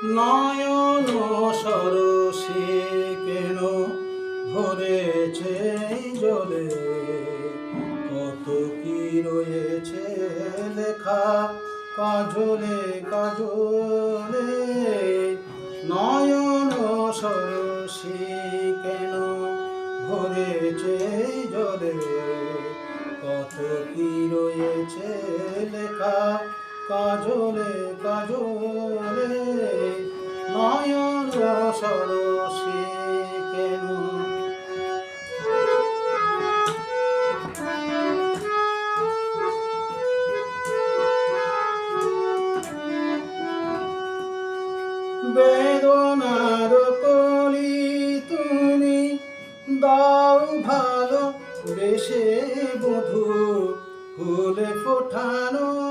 নয়ন সরসী কেন ভরেছে এই জলে, কত কি রয়েছে লেখা কাজলে কাজলে। নয়ন সরসী কেন ভরেছে এই জলে, কত কি রয়েছে লেখা কাজলে কাজলে। নয়ন সরসী কেন। বেদনার কলি তুমি দাও ভালো বেশে বধূ, ফুলে ফোটানো